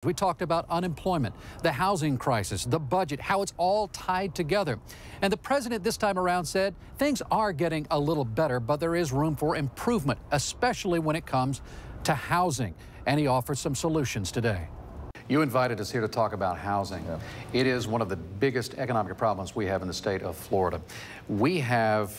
We talked about unemployment, the housing crisis, the budget, how it's all tied together. And the president this time around said things are getting a little better, but there is room for improvement, especially when it comes to housing. And he offers some solutions today. You invited us here to talk about housing. Yeah. It is one of the biggest economic problems we have in the state of Florida. We have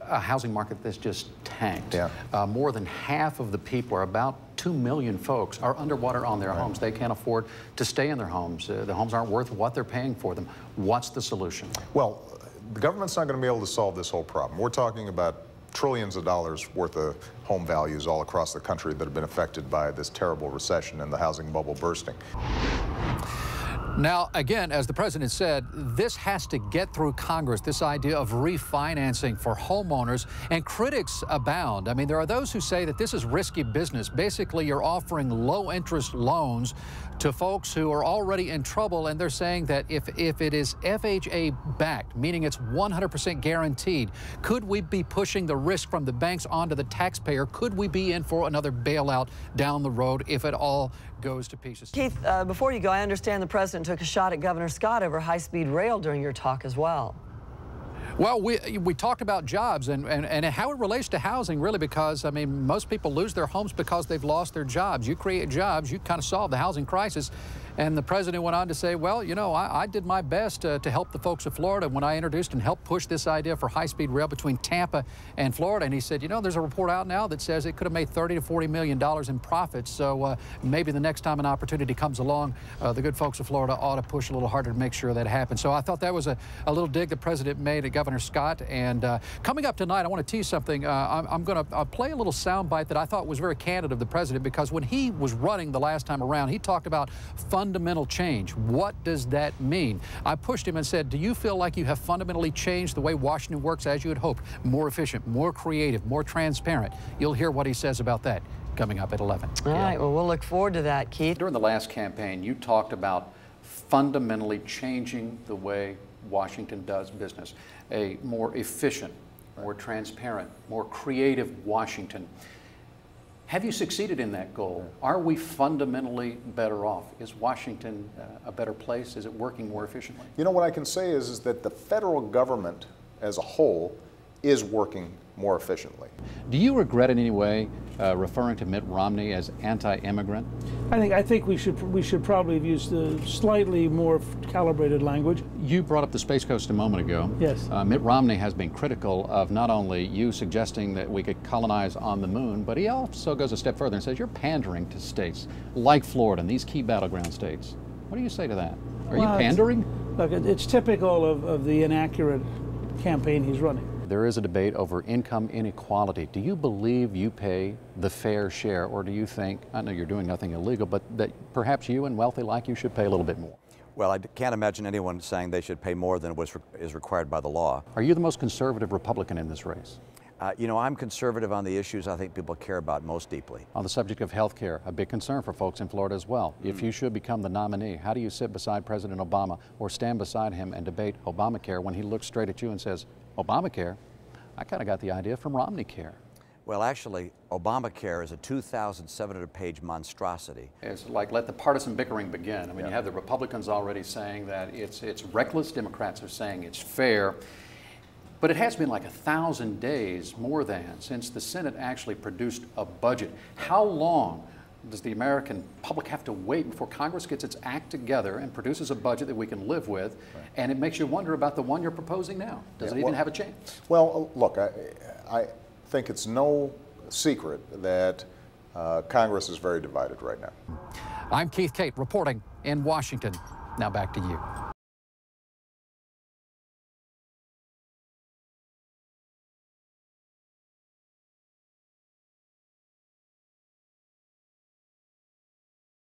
a housing market that's just tanked. Yeah. More than half of the people, or about 2 million folks, are underwater on their homes. They can't afford to stay in their homes. The homes aren't worth what they're paying for them. What's the solution? Well, the government's not going to be able to solve this whole problem. We're talking about trillions of dollars worth of home values all across the country that have been affected by this terrible recession and the housing bubble bursting. Now, again, as the president said, this has to get through Congress, this idea of refinancing for homeowners, and critics abound. I mean, there are those who say that this is risky business. Basically, you're offering low-interest loans to folks who are already in trouble, and they're saying that if it is FHA-backed, meaning it's 100% guaranteed, could we be pushing the risk from the banks onto the taxpayer? Could we be in for another bailout down the road if it all goes to pieces? Keith, before you go, I understand the president took a shot at Governor Scott over high-speed rail during your talk as well. Well, we talked about jobs and how it relates to housing, really, because, I mean, most people lose their homes because they've lost their jobs. You create jobs, you kind of solve the housing crisis. And the president went on to say, well, you know, I did my best to help the folks of Florida when I introduced and helped push this idea for high-speed rail between Tampa and Florida. And he said, you know, there's a report out now that says it could have made $30 to $40 million in profits. So maybe the next time an opportunity comes along, the good folks of Florida ought to push a little harder to make sure that happens. So I thought that was a little dig the president made at Governor Scott. And coming up tonight, I want to tease something. I'm going to play a little soundbite that I thought was very candid of the president, because when he was running the last time around, he talked about fundamental change. What does that mean? I pushed him and said, do you feel like you have fundamentally changed the way Washington works as you had hoped? More efficient, more creative, more transparent. You'll hear what he says about that coming up at 11. All right, well, we'll look forward to that, Keith. During the last campaign, you talked about fundamentally changing the way Washington does business. A more efficient, more transparent, more creative Washington. Have you succeeded in that goal? Are we fundamentally better off? Is Washington a better place? Is it working more efficiently? You know, what I can say is that the federal government as a whole is working more efficiently. Do you regret in any way referring to Mitt Romney as anti-immigrant? I think we should probably have used the slightly more calibrated language. You brought up the Space Coast a moment ago. Yes. Mitt Romney has been critical of not only you suggesting that we could colonize on the moon, but he also goes a step further and says you're pandering to states like Florida and these key battleground states. What do you say to that? Are you pandering? Look, it's typical of the inaccurate campaign he's running. There is a debate over income inequality. Do you believe you pay the fair share, or do you think, I know you're doing nothing illegal, but that perhaps you and wealthy like you should pay a little bit more? Well, I can't imagine anyone saying they should pay more than is required by the law. Are you the most conservative Republican in this race? You know, I'm conservative on the issues I think people care about most deeply. On the subject of health care, a big concern for folks in Florida as well. If you should become the nominee, how do you sit beside President Obama or stand beside him and debate Obamacare when he looks straight at you and says, Obamacare? I kind of got the idea from Romney Care. Well, actually, Obamacare is a 2,700-page monstrosity. It's like, let the partisan bickering begin. I mean, you have the Republicans already saying that it's reckless. Democrats are saying it's fair. But it has been like 1,000 days, more than, since the Senate actually produced a budget. How long does the American public have to wait before Congress gets its act together and produces a budget that we can live with? Right. And it makes you wonder about the one you're proposing now. Does it even have a chance? Well, look, I think it's no secret that Congress is very divided right now. I'm Keith Cate reporting in Washington. Now back to you.